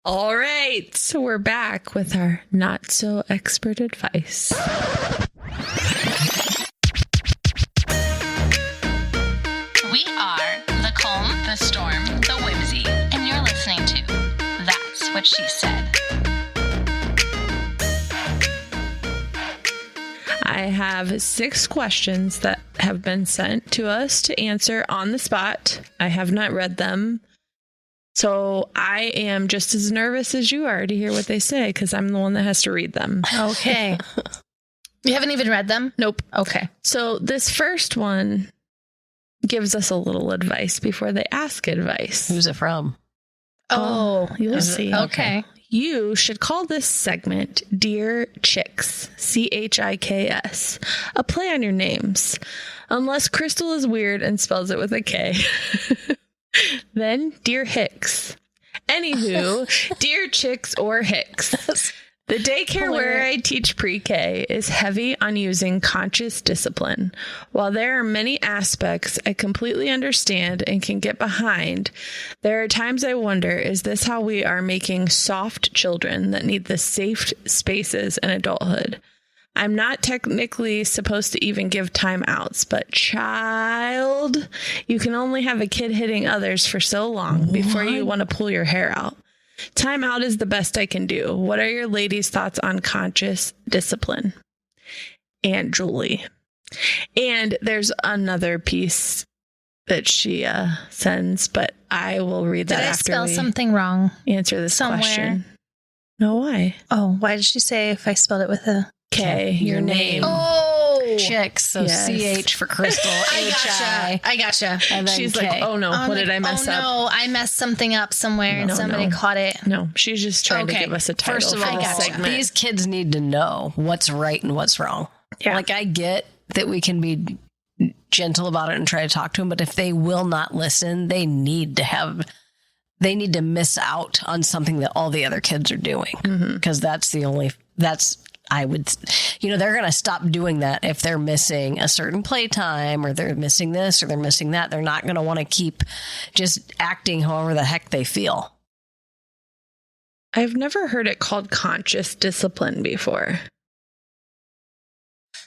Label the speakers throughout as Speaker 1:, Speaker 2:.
Speaker 1: All right, so we're back with our not so expert advice.
Speaker 2: We are the calm, the storm, the whimsy, and you're listening to That's What She Said.
Speaker 1: I have 6 questions that have been sent to us to answer on the spot. I have not read them. So I am just as nervous as you are to hear what they say because I'm the one that has to read them.
Speaker 3: Okay. You haven't even read them?
Speaker 1: Nope.
Speaker 3: Okay.
Speaker 1: So this first one gives us a little advice before they ask advice.
Speaker 4: Who's it from?
Speaker 3: Oh,
Speaker 1: You'll see.
Speaker 3: okay.
Speaker 1: You should call this segment Dear Chicks, CHIKS, a play on your names. Unless Crystal is weird and spells it with a K. Then Dear Hicks. Anywho, Dear Chicks or Hicks. The daycare where I teach pre-K is heavy on using conscious discipline. While there are many aspects I completely understand and can get behind, there are times I wonder, is this how we are making soft children that need the safe spaces in adulthood? I'm not technically supposed to even give timeouts, but child, you can only have a kid hitting others for so long before you want to pull your hair out. Timeout is the best I can do. What are your ladies' thoughts on conscious discipline? And Julie. And there's another piece that she sends, but I will read that after
Speaker 3: Did I spell
Speaker 1: we
Speaker 3: something wrong?
Speaker 1: answer this
Speaker 3: somewhere?
Speaker 1: question. No, why?
Speaker 3: Oh, why did she say if I spelled it with a...
Speaker 1: K, your name.
Speaker 3: Oh!
Speaker 4: Chicks. So
Speaker 1: Yes.
Speaker 4: CH for Crystal. HI.
Speaker 3: I gotcha.
Speaker 4: And then
Speaker 1: She's
Speaker 4: K.
Speaker 1: like, oh no, what did I mess up?
Speaker 3: Oh no, I messed something up somewhere and
Speaker 1: No,
Speaker 3: somebody
Speaker 1: no.
Speaker 3: caught it.
Speaker 1: No, she's just trying to
Speaker 3: Okay.
Speaker 1: give us a title
Speaker 4: First of
Speaker 1: for
Speaker 4: all,
Speaker 1: the
Speaker 3: gotcha.
Speaker 1: segment.
Speaker 4: these kids need to know what's right and what's wrong.
Speaker 1: Yeah.
Speaker 4: Like, I get that we can be gentle about it and try to talk to them, but if they will not listen, they need to miss out on something that all the other kids are doing. Because I would, they're going to stop doing that if they're missing a certain playtime or they're missing this or they're missing that. They're not going to want to keep just acting however the heck they feel.
Speaker 1: I've never heard it called conscious discipline before.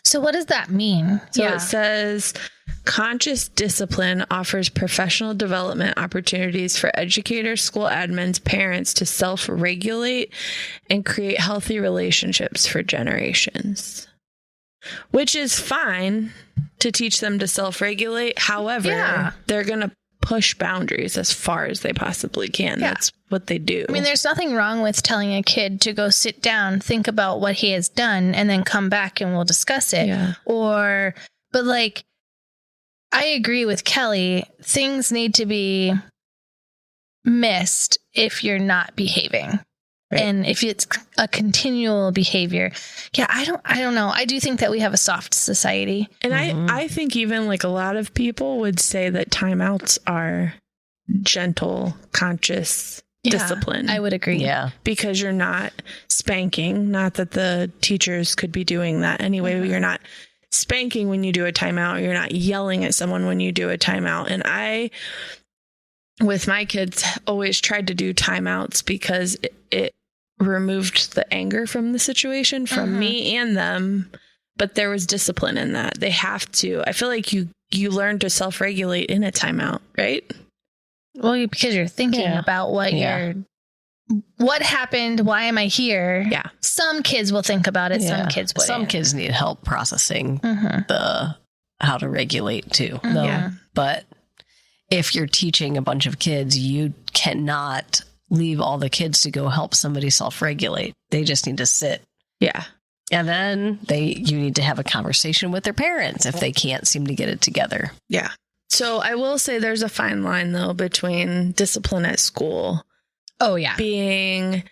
Speaker 3: So what does that mean?
Speaker 1: So it says conscious discipline offers professional development opportunities for educators, school admins, parents to self-regulate and create healthy relationships for generations. Which is fine to teach them to self-regulate. However, they're going to push boundaries as far as they possibly can.
Speaker 3: Yeah.
Speaker 1: That's what they do.
Speaker 3: I mean, there's nothing wrong with telling a kid to go sit down, think about what he has done, and then come back and we'll discuss it.
Speaker 1: Yeah.
Speaker 3: But like, I agree with Kelly. Things need to be missed if you're not behaving.
Speaker 1: Right.
Speaker 3: And if it's a continual behavior. Yeah, I don't know. I do think that we have a soft society.
Speaker 1: And I think even like a lot of people would say that timeouts are gentle, conscious discipline.
Speaker 3: I would agree.
Speaker 4: Yeah.
Speaker 1: Because you're not spanking. Not that the teachers could be doing that anyway. You're not spanking when you do a timeout. You're not yelling at someone when you do a timeout. And I, with my kids, always tried to do timeouts because it removed the anger from the situation from me and them. But there was discipline in that. They have to. I feel like you learn to self-regulate in a timeout, right?
Speaker 3: Well, because you're thinking about what happened, why am I here?
Speaker 1: Yeah.
Speaker 3: Some kids will think about it, some kids wouldn't.
Speaker 4: Some kids need help processing the how to regulate too. Though.
Speaker 1: Yeah.
Speaker 4: But if you're teaching a bunch of kids, you cannot leave all the kids to go help somebody self-regulate. They just need to sit.
Speaker 1: Yeah.
Speaker 4: And then you need to have a conversation with their parents if they can't seem to get it together.
Speaker 1: Yeah. So I will say there's a fine line, though, between discipline at school
Speaker 3: Oh, yeah.
Speaker 1: being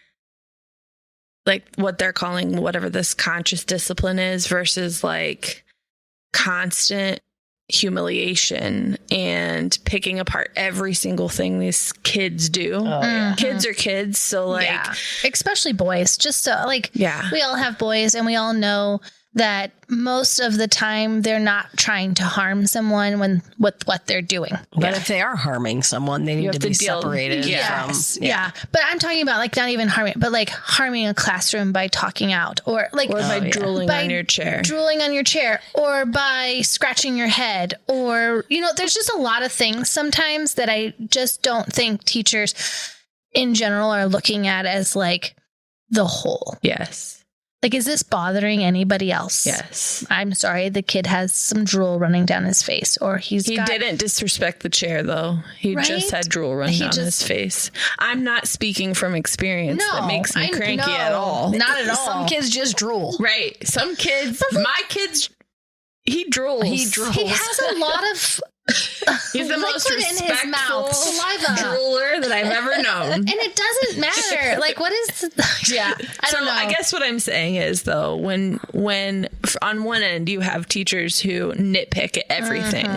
Speaker 1: like what they're calling whatever this conscious discipline is versus like constant humiliation and picking apart every single thing these kids do.
Speaker 4: Oh, yeah.
Speaker 1: Kids are kids. So like,
Speaker 3: Especially boys. Just so, like,
Speaker 1: yeah.
Speaker 3: we all have boys and we all know that most of the time they're not trying to harm someone with what they're doing.
Speaker 4: But if they are harming someone, they need
Speaker 1: have
Speaker 4: to
Speaker 1: to
Speaker 4: be
Speaker 1: deal-
Speaker 4: separated
Speaker 3: Yes.
Speaker 4: from.
Speaker 3: Yeah. But I'm talking about like not even harming, but like harming a classroom by talking out or like
Speaker 1: Or by drooling
Speaker 3: By
Speaker 1: on your chair.
Speaker 3: drooling on your chair or by scratching your head or, there's just a lot of things sometimes that I just don't think teachers in general are looking at as like the whole.
Speaker 1: Yes.
Speaker 3: Like, is this bothering anybody else?
Speaker 1: Yes.
Speaker 3: I'm sorry, the kid has some drool running down his face or
Speaker 1: He didn't disrespect the chair, though. He
Speaker 3: Right?
Speaker 1: just had drool running down his face. I'm not speaking from experience. That makes me cranky at all.
Speaker 3: Not at all.
Speaker 4: Some kids just drool.
Speaker 1: Right. Some kids, my kids, he drools.
Speaker 4: He drools.
Speaker 3: He has a lot of
Speaker 1: He's the most
Speaker 3: liquid in his
Speaker 1: respectful
Speaker 3: mouth, saliva.
Speaker 1: drooler that I've ever known.
Speaker 3: And it doesn't matter. Like, what is? Yeah, I don't know.
Speaker 1: I guess what I'm saying is, though, when on one end you have teachers who nitpick at everything,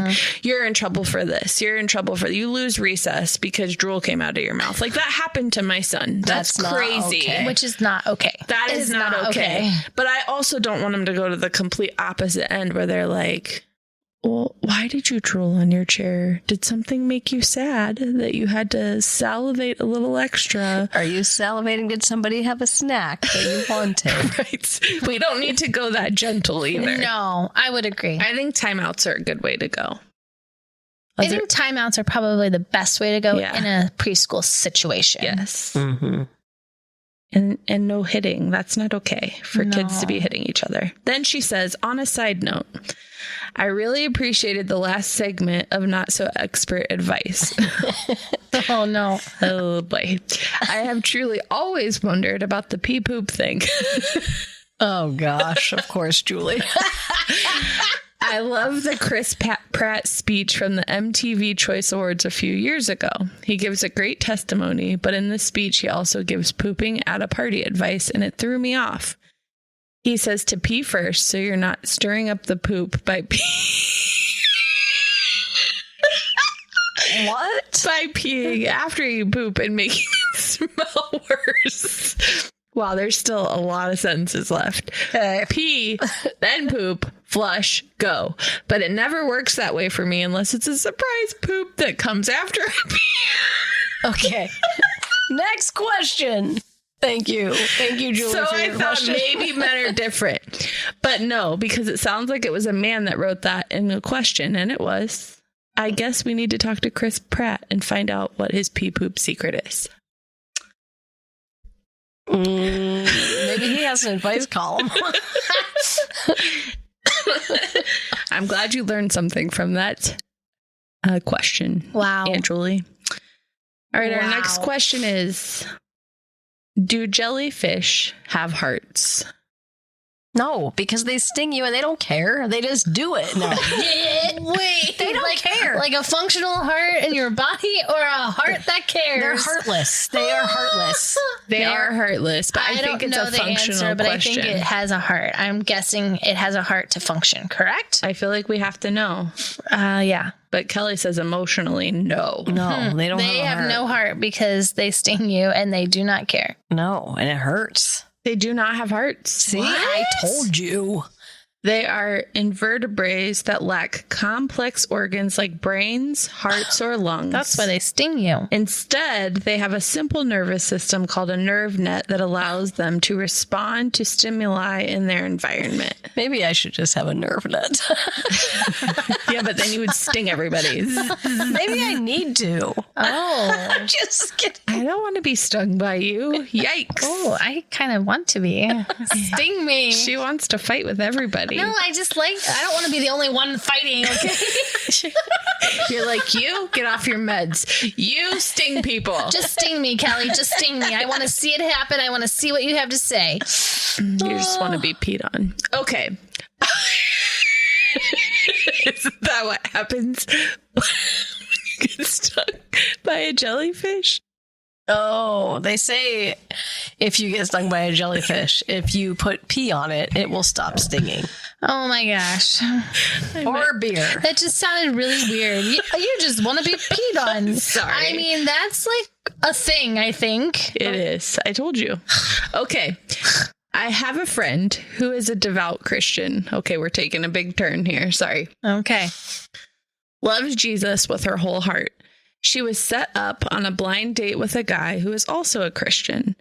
Speaker 1: you're in trouble for this. You're in trouble for you lose recess because drool came out of your mouth. Like that happened to my son. That's
Speaker 4: not
Speaker 1: crazy.
Speaker 4: okay.
Speaker 3: Which is not okay.
Speaker 1: That is not okay. But I also don't want them to go to the complete opposite end where they're like, well, why did you drool on your chair? Did something make you sad that you had to salivate a little extra?
Speaker 4: Are you salivating? Did somebody have a snack that you wanted?
Speaker 1: Right. We don't need to go that gentle either.
Speaker 3: No, I would agree.
Speaker 1: I think timeouts are a good way to go.
Speaker 3: I think timeouts are probably the best way to go
Speaker 1: Yeah.
Speaker 3: in a preschool situation.
Speaker 1: Yes.
Speaker 4: Mm-hmm.
Speaker 1: And no hitting. That's not okay for kids to be hitting each other. Then she says, on a side note, I really appreciated the last segment of not so expert advice.
Speaker 3: Oh, no.
Speaker 1: Oh boy. I have truly always wondered about the pee poop thing.
Speaker 4: Oh, gosh. Of course, Julie.
Speaker 1: I love the Chris Pratt speech from the MTV Choice Awards a few years ago. He gives a great testimony, but in this speech, he also gives pooping at a party advice, and it threw me off. He says to pee first so you're not stirring up the poop by
Speaker 4: What?
Speaker 1: by peeing after you poop and making it smell worse. Wow, there's still a lot of sentences left. Pee, then poop, flush, go. But it never works that way for me unless it's a surprise poop that comes after I pee.
Speaker 4: Okay. Next question. Thank you. Thank you, Julie.
Speaker 1: So
Speaker 4: for
Speaker 1: I
Speaker 4: your
Speaker 1: thought
Speaker 4: question.
Speaker 1: maybe men are different. But no, because it sounds like it was a man that wrote that in the question, and it was. I guess we need to talk to Chris Pratt and find out what his pee poop secret is.
Speaker 4: Maybe he has an advice column.
Speaker 1: I'm glad you learned something from that question.
Speaker 3: Wow.
Speaker 1: Aunt Julie. All right, our
Speaker 3: Wow.
Speaker 1: next question is, do jellyfish have hearts?
Speaker 4: No, because they sting you and they don't care. They just do it. No.
Speaker 3: Wait,
Speaker 4: They don't care.
Speaker 3: Like a functional heart in your body or a heart that cares?
Speaker 4: They're heartless. They are heartless.
Speaker 1: They are heartless, but I,
Speaker 3: don't
Speaker 1: think it's
Speaker 3: know
Speaker 1: a
Speaker 3: the
Speaker 1: functional
Speaker 3: answer, but
Speaker 1: question.
Speaker 3: I think it has a heart. I'm guessing it has a heart to function, correct?
Speaker 1: I feel like we have to know.
Speaker 3: Yeah.
Speaker 1: But Kelly says emotionally, no.
Speaker 4: No, they don't
Speaker 3: They
Speaker 4: have a
Speaker 3: have no heart because they sting you and they do not care.
Speaker 4: No, and it hurts.
Speaker 1: They do not have hearts.
Speaker 4: See, I told you.
Speaker 1: They are invertebrates that lack complex organs like brains, hearts, or lungs.
Speaker 3: That's why they sting you.
Speaker 1: Instead, they have a simple nervous system called a nerve net that allows them to respond to stimuli in their environment.
Speaker 4: Maybe I should just have a nerve net.
Speaker 1: Yeah, but then you would sting everybody.
Speaker 4: Maybe I need to.
Speaker 3: Oh.
Speaker 4: Just kidding.
Speaker 1: I don't want to be stung by you. Yikes.
Speaker 3: Oh, I kind of want to be. Sting me.
Speaker 1: She wants to fight with everybody.
Speaker 3: No, I don't want to be the only one fighting, okay?
Speaker 1: You're like, you get off your meds. You sting people.
Speaker 3: Just sting me, Kelly. Just sting me. I want to see it happen. I want to see what you have to say.
Speaker 1: You just want to be peed on. Okay. Isn't that what happens when you get stung by a jellyfish?
Speaker 4: Oh, they say if you get stung by a jellyfish, if you put pee on it, it will stop stinging.
Speaker 3: Oh my gosh.
Speaker 4: Or beer.
Speaker 3: That just sounded really weird. You just want to be peed on.
Speaker 1: Sorry.
Speaker 3: I mean, that's like a thing, I think.
Speaker 1: It is. I told you. Okay. I have a friend who is a devout Christian. Okay, we're taking a big turn here. Sorry.
Speaker 3: Okay.
Speaker 1: Loves Jesus with her whole heart. She was set up on a blind date with a guy who is also a Christian.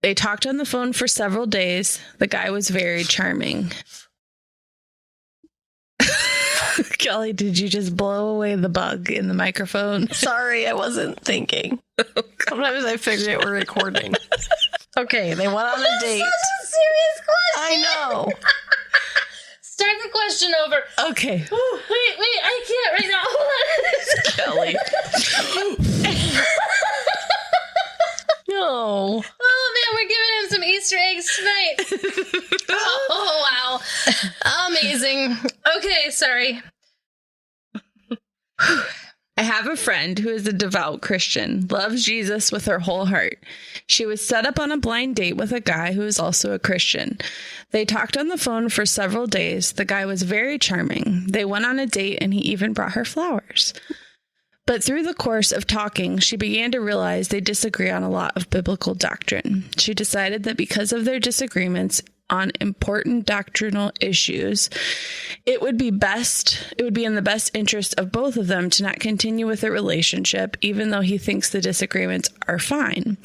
Speaker 1: They talked on the phone for several days. The guy was very charming. Kelly, did you just blow away the bug in the microphone?
Speaker 4: Sorry, I wasn't thinking. Sometimes I forget we're recording. Okay, they went on a date.
Speaker 3: Such a serious question.
Speaker 4: I know.
Speaker 3: Start the question over.
Speaker 1: Okay.
Speaker 3: Wait, I can't right now. Hold on.
Speaker 1: Kelly.
Speaker 4: No.
Speaker 3: Oh man, we're giving him some Easter eggs tonight. Oh wow. Amazing. Okay, sorry.
Speaker 1: I have a friend who is a devout Christian, loves Jesus with her whole heart. She was set up on a blind date with a guy who is also a Christian. They talked on the phone for several days. The guy was very charming. They went on a date and he even brought her flowers. But through the course of talking, she began to realize they disagree on a lot of biblical doctrine. She decided that because of their disagreements on important doctrinal issues, it would be in the best interest of both of them to not continue with the relationship, even though he thinks the disagreements are fine.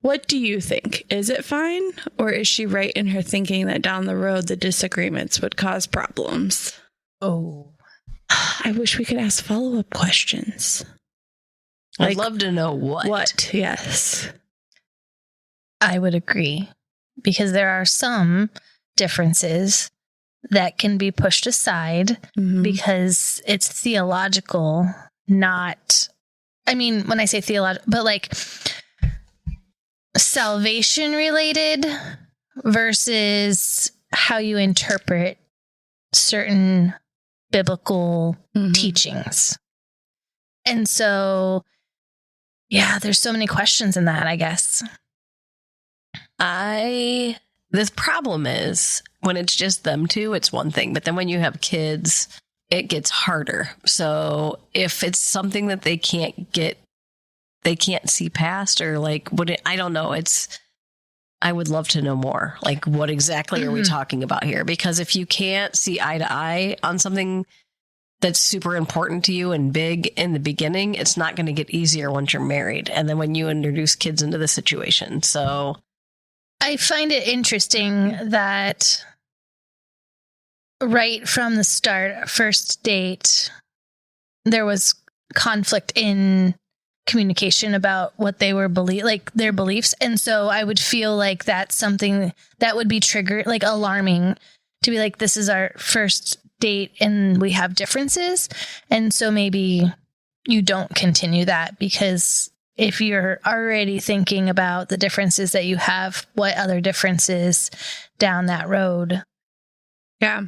Speaker 1: What do you think? Is it fine? Or is she right in her thinking that down the road the disagreements would cause problems?
Speaker 3: Oh.
Speaker 1: I wish we could ask follow-up questions.
Speaker 4: I'd love to know what.
Speaker 1: What? Yes.
Speaker 3: I would agree, because there are some differences that can be pushed aside because it's theological, not, I mean, when I say theological, but like salvation related versus how you interpret certain biblical teachings. And so, yeah, there's so many questions in that, I guess.
Speaker 4: This problem is when it's just them two, it's one thing. But then when you have kids, it gets harder. So if it's something that they can't see past, or like, I don't know. I would love to know more. Like, what exactly are we talking about here? Because if you can't see eye to eye on something that's super important to you and big in the beginning, it's not going to get easier once you're married. And then when you introduce kids into the situation. So
Speaker 3: I find it interesting that right from the start, first date, there was conflict in communication about what they were their beliefs. And so I would feel like that's something that would be triggered, like alarming, to be like, this is our first date and we have differences. And so maybe you don't continue that, because if you're already thinking about the differences that you have, what other differences down that road?
Speaker 1: Yeah.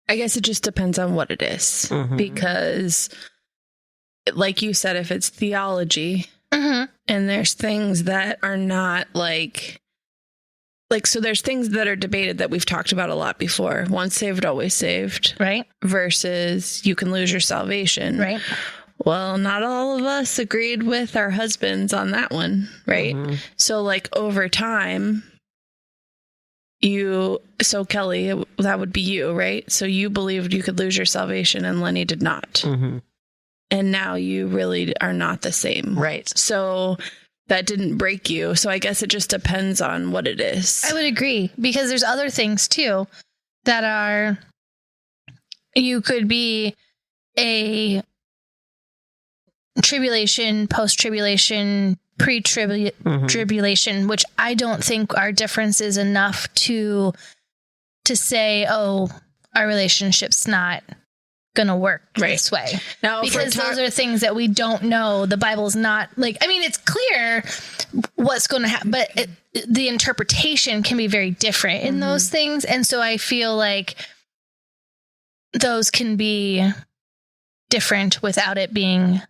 Speaker 1: I guess it just depends on what it is, because like you said, if it's theology and there's things that are not like, so there's things that are debated that we've talked about a lot before. Once saved, always saved.
Speaker 3: Right.
Speaker 1: Versus you can lose your salvation.
Speaker 3: Right.
Speaker 1: Well, not all of us agreed with our husbands on that one. Right. So like over time, so Kelly, that would be you, right? So you believed you could lose your salvation and Lenny did not. And now you really are not the same.
Speaker 4: Right.
Speaker 1: So that didn't break you. So I guess it just depends on what it is.
Speaker 3: I would agree, because there's other things too that are, you could be a tribulation, post-tribulation, pre-tribulation, which I don't think our difference is enough to say, oh, our relationship's not gonna work this way.
Speaker 1: Now,
Speaker 3: because those are things that we don't know. The Bible's not like, I mean, it's clear what's going to happen, but the interpretation can be very different in those things. And so I feel like those can be different without it being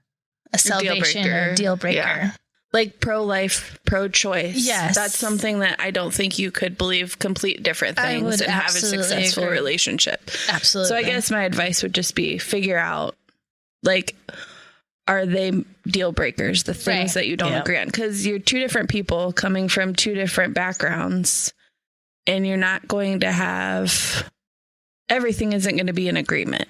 Speaker 3: a salvation or deal breaker.
Speaker 1: Yeah. Like pro-life, pro-choice.
Speaker 3: Yes.
Speaker 1: That's something that I don't think you could believe complete different things and have a successful relationship.
Speaker 3: Absolutely.
Speaker 1: So I guess my advice would just be figure out, like, are they deal breakers, the things that you don't agree on? Because you're two different people coming from two different backgrounds. and you're not going to have, everything isn't going to be in agreement.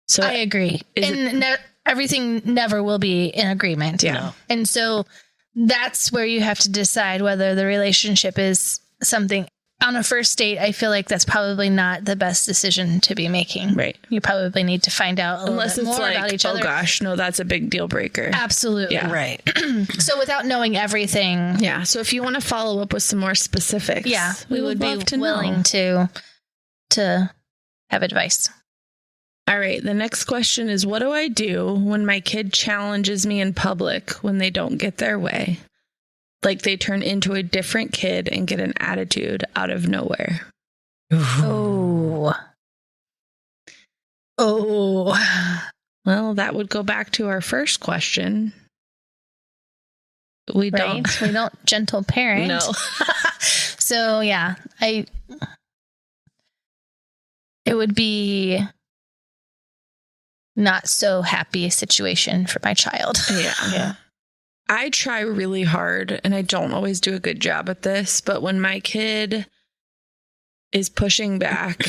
Speaker 1: So
Speaker 3: I agree. And everything never will be in agreement.
Speaker 1: Yeah. No.
Speaker 3: And so that's where you have to decide whether the relationship is something. On a first date, I feel like that's probably not the best decision to be making.
Speaker 1: Right.
Speaker 3: You probably need to find out a
Speaker 1: Unless
Speaker 3: little bit
Speaker 1: it's
Speaker 3: more
Speaker 1: like,
Speaker 3: about each
Speaker 1: oh
Speaker 3: other.
Speaker 1: gosh, no, that's a big deal breaker.
Speaker 3: Absolutely.
Speaker 1: Yeah.
Speaker 4: Right.
Speaker 3: So without knowing everything,
Speaker 1: Yeah. So if you want to follow up with some more specifics,
Speaker 3: yeah, we would be
Speaker 1: love to
Speaker 3: willing
Speaker 1: know.
Speaker 3: to have advice.
Speaker 1: All right. The next question is, what do I do when my kid challenges me in public when they don't get their way? Like they turn into a different kid and get an attitude out of nowhere.
Speaker 3: Oh.
Speaker 1: Well, that would go back to our first question. We
Speaker 3: Right?
Speaker 1: don't.
Speaker 3: We don't gentle parent.
Speaker 1: No.
Speaker 3: So yeah, it would be not so happy situation for my child.
Speaker 1: Yeah. I try really hard, and I don't always do a good job at this, but when my kid is pushing back,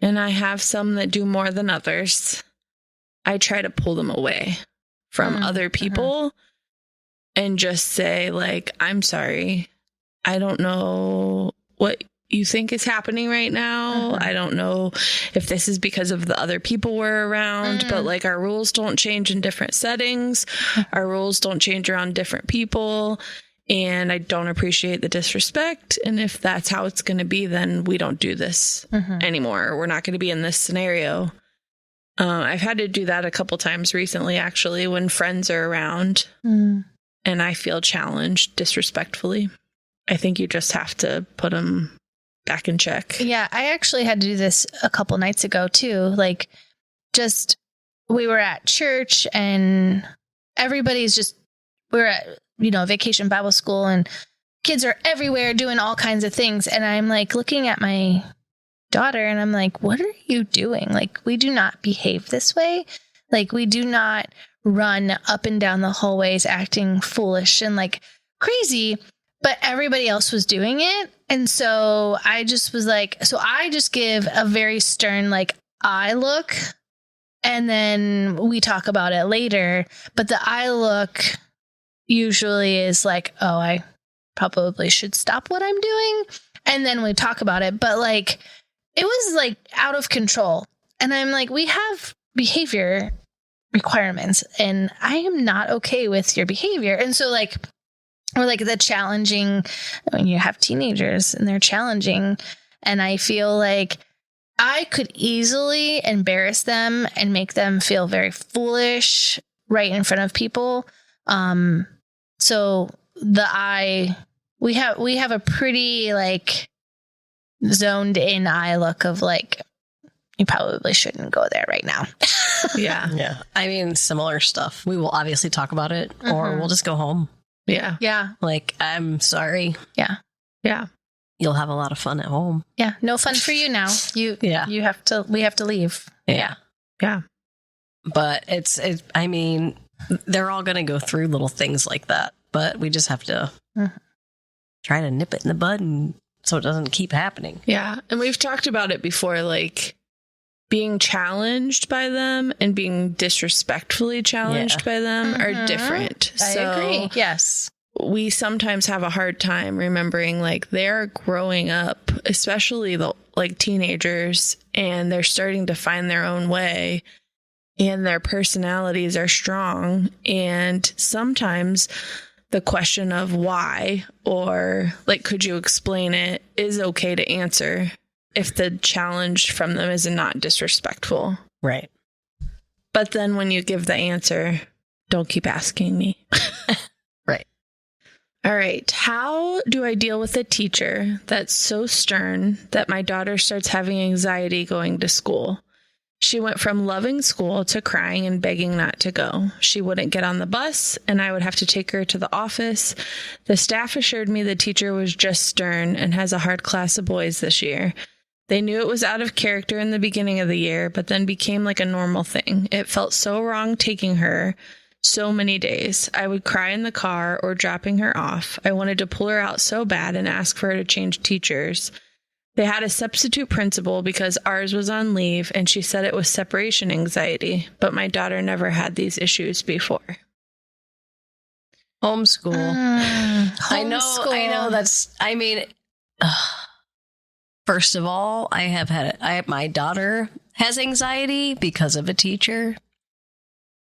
Speaker 1: and I have some that do more than others, I try to pull them away from other people and just say, like, I'm sorry. I don't know what you think is happening right now. I don't know if this is because of the other people we're around, but like our rules don't change in different settings. Our rules don't change around different people. And I don't appreciate the disrespect. And if that's how it's going to be, then we don't do this anymore. We're not going to be in this scenario. I've had to do that a couple times recently, actually, when friends are around and I feel challenged disrespectfully. I think you just have to put them back in check.
Speaker 3: Yeah, I actually had to do this a couple nights ago too. Like, just we were at church and we're at, vacation Bible school and kids are everywhere doing all kinds of things. And I'm like looking at my daughter and I'm like, what are you doing? Like, we do not behave this way. Like, we do not run up and down the hallways acting foolish and like crazy, but everybody else was doing it. And so I just was like, I just give a very stern, like, eye look, and then we talk about it later. But the eye look usually is like, oh, I probably should stop what I'm doing. And then we talk about it. But like, it was like out of control. And I'm like, we have behavior requirements and I am not okay with your behavior. And so like, or like the challenging, when you have teenagers and they're challenging, and I feel like I could easily embarrass them and make them feel very foolish right in front of people. So we have a pretty like zoned in eye look of like, you probably shouldn't go there right now.
Speaker 1: Yeah.
Speaker 4: Yeah. I mean, similar stuff. We will obviously talk about it or we'll just go home.
Speaker 1: Yeah.
Speaker 3: Yeah.
Speaker 4: Like, I'm sorry.
Speaker 3: Yeah.
Speaker 1: Yeah.
Speaker 4: You'll have a lot of fun at home.
Speaker 3: Yeah. No fun for you now. We have to leave.
Speaker 4: Yeah.
Speaker 1: Yeah.
Speaker 4: But I mean, they're all going to go through little things like that, but we just have to try to nip it in the bud and so it doesn't keep happening.
Speaker 1: Yeah. And we've talked about it before, like being challenged by them and being disrespectfully challenged by them are different.
Speaker 3: I agree. Yes.
Speaker 1: We sometimes have a hard time remembering like they're growing up, especially the like teenagers, and they're starting to find their own way and their personalities are strong. And sometimes the question of why or like, could you explain it, is okay to answer if the challenge from them is not disrespectful.
Speaker 4: Right.
Speaker 1: But then when you give the answer, don't keep asking me.
Speaker 4: Right.
Speaker 1: All right. How do I deal with a teacher that's so stern that my daughter starts having anxiety going to school? She went from loving school to crying and begging not to go. She wouldn't get on the bus, and I would have to take her to the office. The staff assured me the teacher was just stern and has a hard class of boys this year. They knew it was out of character in the beginning of the year, but then became like a normal thing. It felt so wrong taking her so many days. I would cry in the car or dropping her off. I wanted to pull her out so bad and ask for her to change teachers. They had a substitute principal because ours was on leave, and she said it was separation anxiety, but my daughter never had these issues before.
Speaker 4: Homeschool. I know that's, I mean, first of all, my daughter has anxiety because of a teacher.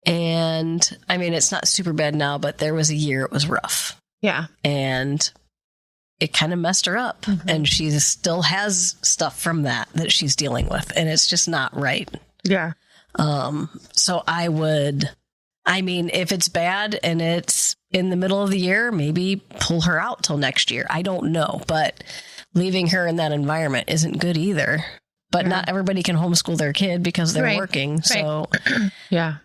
Speaker 4: And I mean, it's not super bad now, but there was a year it was rough.
Speaker 1: Yeah. And
Speaker 4: it kind of messed her up. Mm-hmm. And she still has stuff from that she's dealing with. And it's just not right.
Speaker 1: Yeah.
Speaker 4: So if it's bad and it's in the middle of the year, maybe pull her out till next year. I don't know. But leaving her in that environment isn't good either. But not everybody can homeschool their kid because they're working. Right. So
Speaker 1: yeah.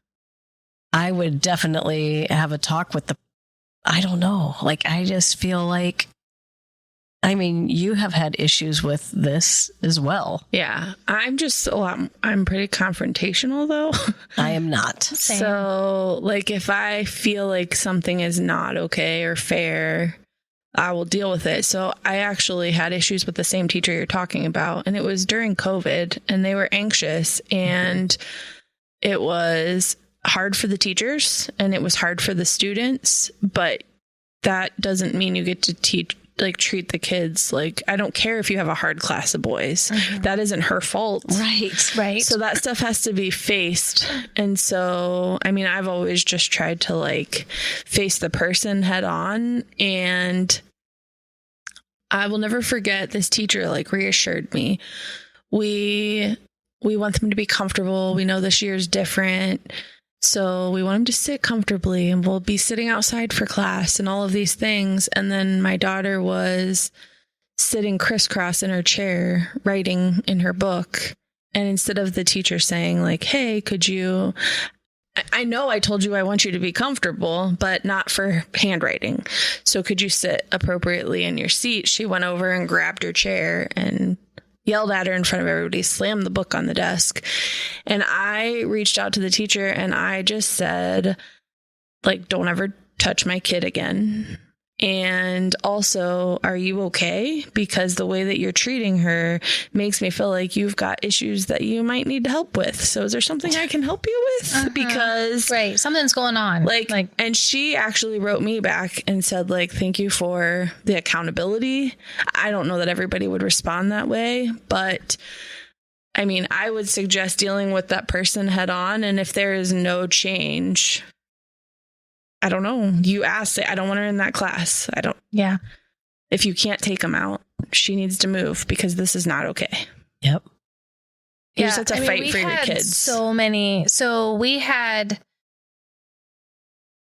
Speaker 4: I would definitely have a talk with I don't know. Like, I just feel like, I mean, you have had issues with this as well.
Speaker 1: Yeah. I'm pretty confrontational though.
Speaker 4: I am not.
Speaker 3: Same.
Speaker 1: So like, if I feel like something is not okay or fair, I will deal with it. So I actually had issues with the same teacher you're talking about, and it was during COVID, and they were anxious, and it was hard for the teachers and it was hard for the students, but that doesn't mean you get to treat the kids like, I don't care if you have a hard class of boys. Mm-hmm. That isn't her fault.
Speaker 3: Right.
Speaker 1: So that stuff has to be faced. And so, I mean, I've always just tried to like face the person head on, and I will never forget this teacher like reassured me. We want them to be comfortable. We know this year's different. So we want him to sit comfortably, and we'll be sitting outside for class and all of these things. And then my daughter was sitting crisscross in her chair, writing in her book. And instead of the teacher saying like, hey, I know I told you I want you to be comfortable, but not for handwriting. So could you sit appropriately in your seat? She went over and grabbed her chair and yelled at her in front of everybody, slammed the book on the desk. And I reached out to the teacher and I just said, like, don't ever touch my kid again. And also, are you okay? Because the way that you're treating her makes me feel like you've got issues that you might need help with. So is there something I can help you with? Uh-huh. Because
Speaker 3: something's going on. Like,
Speaker 1: and she actually wrote me back and said, like, thank you for the accountability. I don't know that everybody would respond that way, but I mean, I would suggest dealing with that person head on. And if there is no change, I don't know. You ask, I don't want her in that class.
Speaker 3: Yeah.
Speaker 1: If you can't take them out, she needs to move because this is not okay.
Speaker 4: Yep.
Speaker 1: You just have to fight for your kids.
Speaker 3: So we had,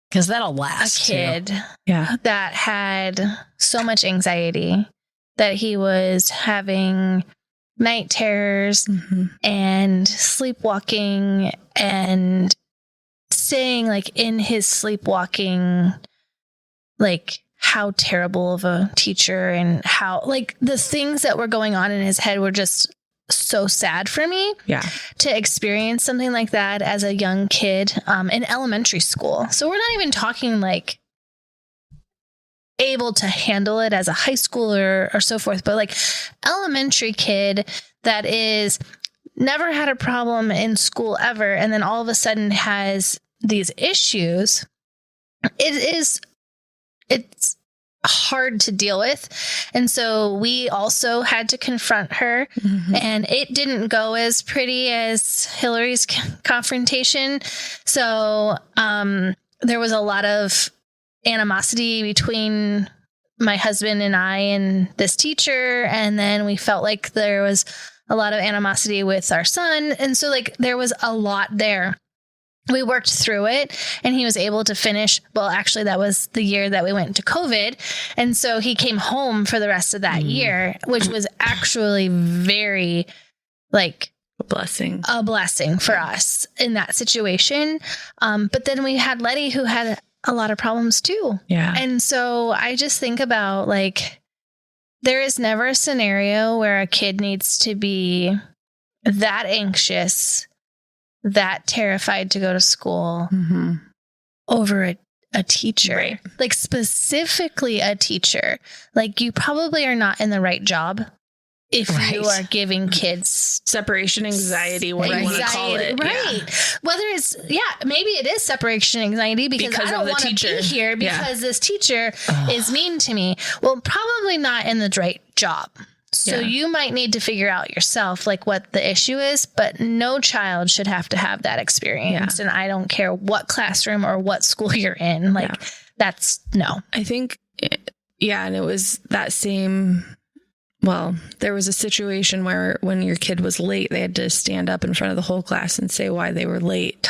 Speaker 4: because that'll last.
Speaker 3: A kid
Speaker 1: that
Speaker 3: had so much anxiety that he was having night terrors and sleepwalking and saying like in his sleepwalking, like how terrible of a teacher and how like the things that were going on in his head were just so sad for me.
Speaker 1: Yeah.
Speaker 3: To experience something like that as a young kid in elementary school. So we're not even talking like able to handle it as a high schooler or so forth, but like elementary kid that is never had a problem in school ever. And then all of a sudden has these issues. It's hard to deal with. And so we also had to confront her, and it didn't go as pretty as Hillary's confrontation. So there was a lot of animosity between my husband and I and this teacher. And then we felt like there was a lot of animosity with our son. And so like there was a lot there. We worked through it, and he was able to finish. Well, actually, that was the year that we went into COVID. And so he came home for the rest of that year, which was actually very like
Speaker 1: a blessing
Speaker 3: for us in that situation. But then we had Letty, who had a lot of problems too.
Speaker 1: Yeah.
Speaker 3: And so I just think about like, there is never a scenario where a kid needs to be that anxious, that terrified to go to school, over a teacher,
Speaker 1: Right.
Speaker 3: like specifically a teacher. Like you probably are not in the right job if you
Speaker 4: Right.
Speaker 3: are giving kids
Speaker 1: Separation anxiety, what you want to call it.
Speaker 3: right?
Speaker 1: Yeah.
Speaker 3: Whether it's maybe it is separation anxiety because
Speaker 1: Because
Speaker 3: I
Speaker 1: of
Speaker 3: don't
Speaker 1: the
Speaker 3: want to be
Speaker 1: teacher.
Speaker 3: here
Speaker 1: Yeah.
Speaker 3: because this teacher is mean to me. Well, probably not in the right job. So
Speaker 1: Yeah.
Speaker 3: you might need to figure out yourself like what the issue is, but no child should have to have that experience. And I don't care what classroom or what school you're in. Like that's no.
Speaker 1: I think, and it was that same. Well, there was a situation where when your kid was late, they had to stand up in front of the whole class and say why they were late.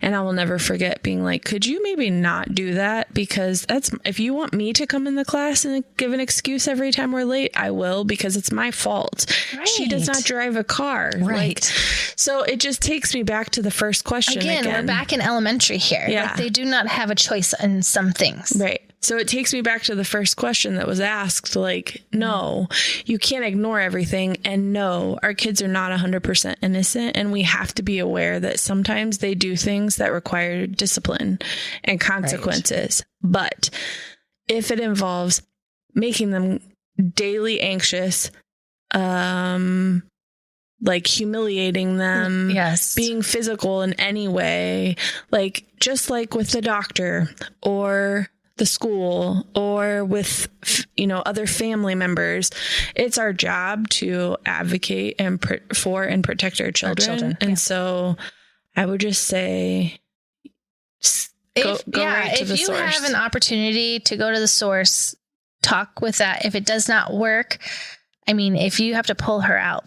Speaker 1: And I will never forget being like, could you maybe not do that? Because if you want me to come in the class and give an excuse every time we're late, I will, because it's my fault. She does
Speaker 3: Right.
Speaker 1: not drive a car.
Speaker 4: Right.
Speaker 1: So it just takes me back to the first question.
Speaker 3: Again, we're back in elementary here.
Speaker 1: Yeah.
Speaker 3: Like they do not have a choice in some things.
Speaker 1: Right. So it takes me back to the first question that was asked, like, no, you can't ignore everything. And no, our kids are not 100% innocent. And we have to be aware that sometimes they do things that require discipline and consequences. But if it involves making them daily anxious, like humiliating them,
Speaker 3: Yes.
Speaker 1: being physical in any way, like just like with the doctor or the school or with, other family members, it's our job to advocate and for and protect our children. And so I would just say, go right to the
Speaker 3: if you
Speaker 1: source.
Speaker 3: have an opportunity to go to the source, talk with that. If it does not work, I mean, if you have to pull her out,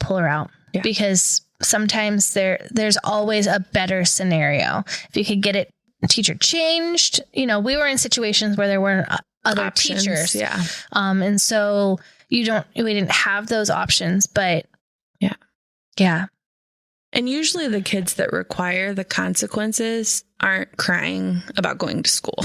Speaker 1: Yeah.
Speaker 3: because sometimes there's always a better scenario. If you could get it teacher changed, we were in situations where there weren't other
Speaker 1: Options,
Speaker 3: teachers.
Speaker 1: yeah.
Speaker 3: And so we didn't have those options, but
Speaker 1: Yeah.
Speaker 3: Yeah.
Speaker 1: And usually the kids that require the consequences aren't crying about going to school.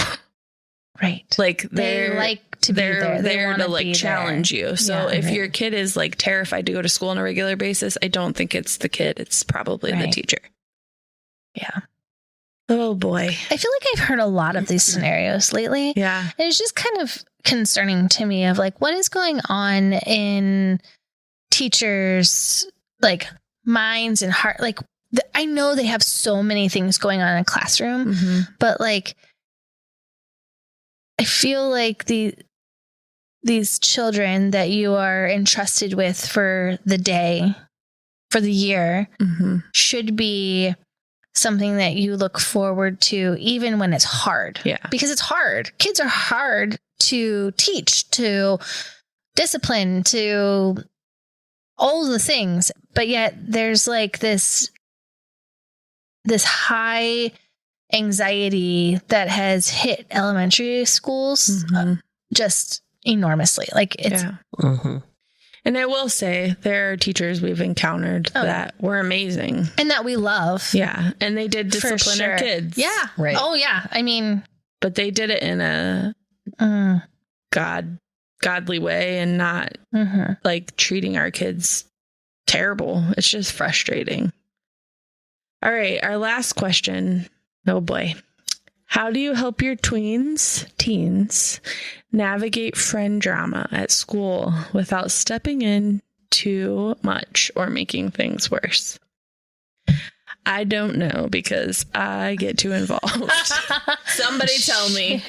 Speaker 3: Right.
Speaker 1: Like
Speaker 3: They like to be there.
Speaker 1: They're
Speaker 3: They
Speaker 1: there
Speaker 3: wanna
Speaker 1: to like
Speaker 3: be
Speaker 1: challenge
Speaker 3: there.
Speaker 1: you. So
Speaker 3: Yeah,
Speaker 1: if
Speaker 3: right.
Speaker 1: your kid is like terrified to go to school on a regular basis, I don't think it's the kid. It's probably the
Speaker 3: Right.
Speaker 1: teacher.
Speaker 3: Yeah.
Speaker 1: Oh boy.
Speaker 3: I feel like I've heard a lot of these scenarios lately.
Speaker 1: Yeah.
Speaker 3: And it's just kind of concerning to me of like, what is going on in teachers' like minds and heart? Like, I know they have so many things going on in a classroom,
Speaker 1: Mm-hmm.
Speaker 3: but like, I feel like these children that you are entrusted with for the day, for the year,
Speaker 1: Mm-hmm.
Speaker 3: should be something that you look forward to even when it's hard.
Speaker 1: Yeah.
Speaker 3: Because it's hard. Kids are hard to teach, to discipline, to all the things. But yet there's like this high anxiety that has hit elementary schools
Speaker 1: Mhm.
Speaker 3: just enormously. Like it's
Speaker 1: Yeah.
Speaker 4: Mm-hmm.
Speaker 1: And I will say there are teachers we've encountered
Speaker 3: Oh.
Speaker 1: that were amazing.
Speaker 3: and that we love.
Speaker 1: Yeah. And they did
Speaker 3: For
Speaker 1: discipline our
Speaker 3: sure.
Speaker 1: kids.
Speaker 3: Yeah.
Speaker 4: Right.
Speaker 3: Oh yeah. I mean,
Speaker 1: But they did it in a godly way and not
Speaker 3: mhm.
Speaker 1: like treating our kids terrible. It's just frustrating. All right, our last question. Oh boy. How do you help your teens navigate friend drama at school without stepping in too much or making things worse? I don't know because I get too involved. Somebody tell me.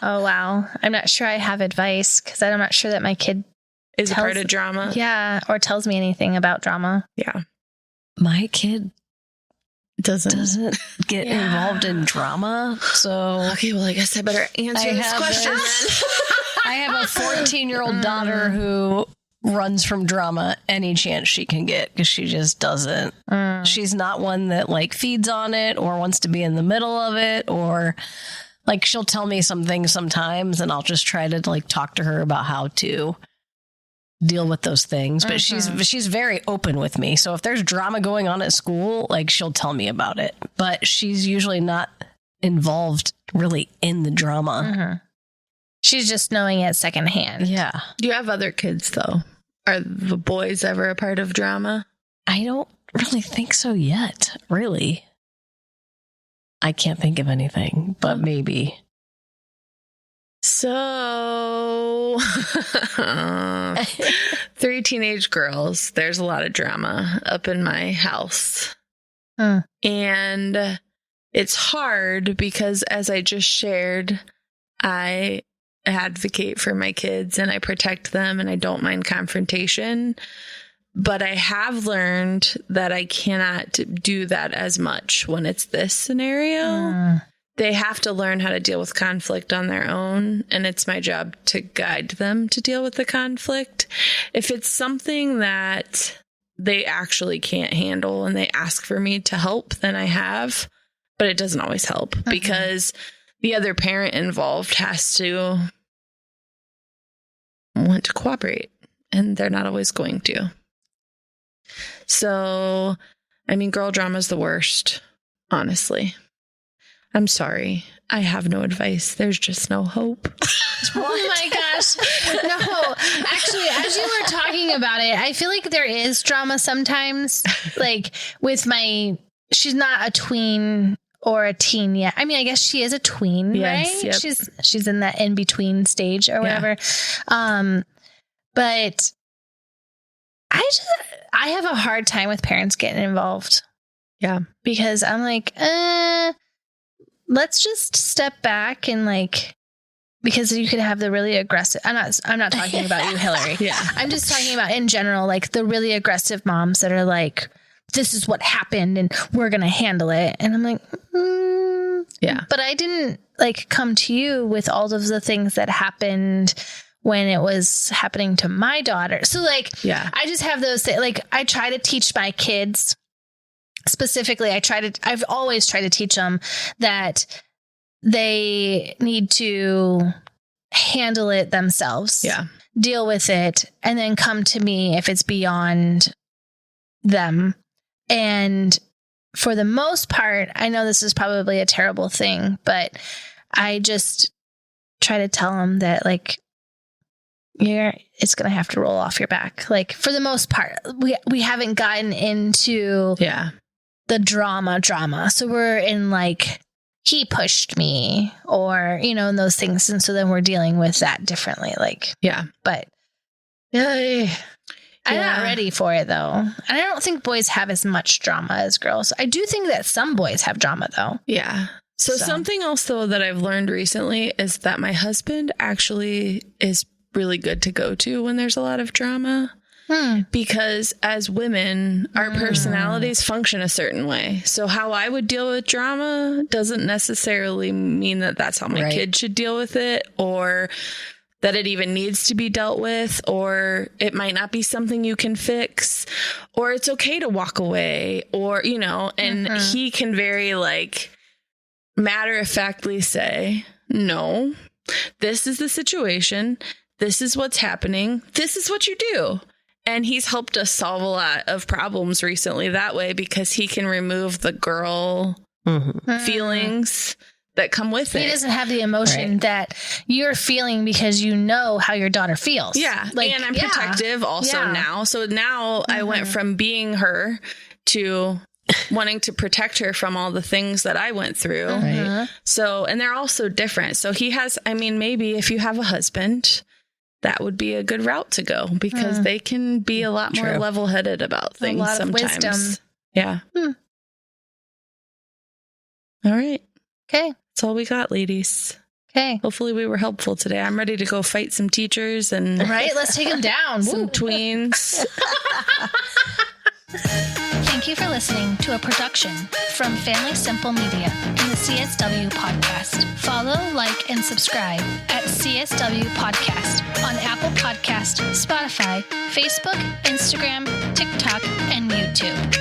Speaker 3: Oh wow. I'm not sure I have advice because I'm not sure that my kid
Speaker 1: Is it
Speaker 3: Tells-
Speaker 1: part of drama?
Speaker 3: or tells me anything about drama.
Speaker 1: Yeah.
Speaker 4: My kid
Speaker 1: Doesn't.
Speaker 4: doesn't get
Speaker 3: Yeah.
Speaker 4: involved in drama. So
Speaker 1: Okay, well, I guess I better answer
Speaker 4: I
Speaker 1: this
Speaker 4: have
Speaker 1: question
Speaker 4: this. I have a 14-year-old daughter who runs from drama any chance she can get because she just doesn't. She's not one that like feeds on it or wants to be in the middle of it, or like she'll tell me some things sometimes and I'll just try to like talk to her about how to deal with those things. But she's very open with me. So if there's drama going on at school, like she'll tell me about it. But she's usually not involved really in the drama.
Speaker 3: She's just knowing it secondhand.
Speaker 4: Yeah.
Speaker 1: Do you have other kids, though? Are the boys ever a part of drama?
Speaker 4: I don't really think so yet, really. I can't think of anything, but maybe.
Speaker 1: So, 3 teenage girls. There's a lot of drama up in my house. And it's hard because, as I just shared, I advocate for my kids and I protect them and I don't mind confrontation. But I have learned that I cannot do that as much when it's this scenario. They have to learn how to deal with conflict on their own, and it's my job to guide them to deal with the conflict. If it's something that they actually can't handle and they ask for me to help, then I have, but it doesn't always help because the other parent involved has to want to cooperate, and they're not always going to. So, I mean, girl drama is the worst, honestly. I'm sorry. I have no advice. There's just no hope.
Speaker 3: Oh my gosh. No, actually, as you were talking about it, I feel like there is drama sometimes, like with she's not a tween or a teen yet. I mean, I guess she is a tween, right?
Speaker 1: Yep.
Speaker 3: She's in that in-between stage or whatever. But I have a hard time with parents getting involved.
Speaker 1: Yeah.
Speaker 3: Because I'm like, let's just step back and like, because you could have the really aggressive, I'm not talking about you, Hillary.
Speaker 1: Yeah.
Speaker 3: I'm just talking about in general, like the really aggressive moms that are like, this is what happened and we're going to handle it. And I'm like,
Speaker 1: yeah.
Speaker 3: But I didn't like come to you with all of the things that happened when it was happening to my daughter. So like, I just have those things. Like I try to teach my kids specifically. I've always tried to teach them that they need to handle it themselves, deal with it, and then come to me if it's beyond them. And for the most part, I know this is probably a terrible thing, but I just try to tell them that like, it's going to have to roll off your back. Like for the most part, we haven't gotten into the drama. So we're in like, he pushed me or, and those things. And so then we're dealing with that differently. Like, but I'm not ready for it though. And I don't think boys have as much drama as girls. I do think that some boys have drama though.
Speaker 1: Yeah. So something else though that I've learned recently is that my husband actually is really good to go to when there's a lot of drama. Because as women, our personalities function a certain way. So how I would deal with drama doesn't necessarily mean that that's how my kid should deal with it, or that it even needs to be dealt with, or it might not be something you can fix, or it's okay to walk away, or, and he can very like matter of factly say, no, this is the situation. This is what's happening. This is what you do. And he's helped us solve a lot of problems recently that way because he can remove the girl feelings that come with it.
Speaker 3: He doesn't have the emotion that you're feeling because you know how your daughter feels.
Speaker 1: Yeah. And I'm protective also now. So now I went from being her to wanting to protect her from all the things that I went through. So, and they're all so different. So he has, maybe if you have a husband, that would be a good route to go because they can be a lot more level-headed about things
Speaker 3: a lot
Speaker 1: sometimes.
Speaker 3: Of wisdom.
Speaker 1: Yeah. All right.
Speaker 3: Okay.
Speaker 1: That's all we got, ladies.
Speaker 3: Okay.
Speaker 1: Hopefully we were helpful today. I'm ready to go fight some teachers and
Speaker 3: let's take them down.
Speaker 1: Some tweens.
Speaker 3: Thank you for listening to a production from Family Simple Media and the CSW Podcast. Follow, like, and subscribe at CSW Podcast on Apple Podcast, Spotify, Facebook, Instagram, TikTok, and YouTube.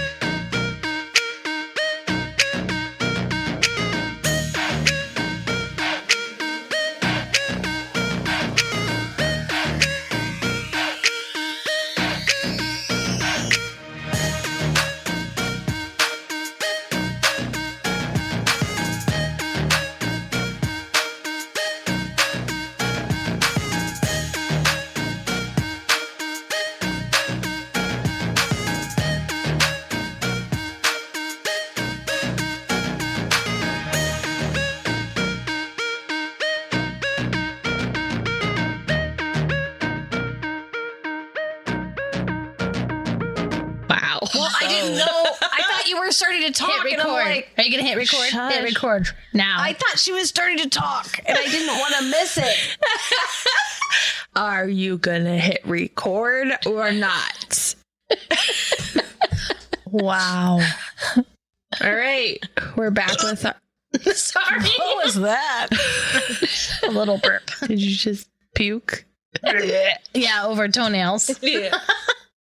Speaker 1: Wow.
Speaker 4: Well, I didn't know. I thought you were starting to talk.
Speaker 3: Hit
Speaker 4: And I'm
Speaker 3: record.
Speaker 4: like,
Speaker 3: Are you gonna hit record?
Speaker 4: Shush.
Speaker 3: Hit record now.
Speaker 4: I thought she was starting to talk, and I didn't want to miss it.
Speaker 1: Are you gonna hit record or not?
Speaker 3: Wow.
Speaker 1: All right. We're back with our.
Speaker 3: Sorry.
Speaker 4: What was that?
Speaker 3: A little burp.
Speaker 1: Did you just puke?
Speaker 3: Yeah, over toenails.
Speaker 1: Yeah.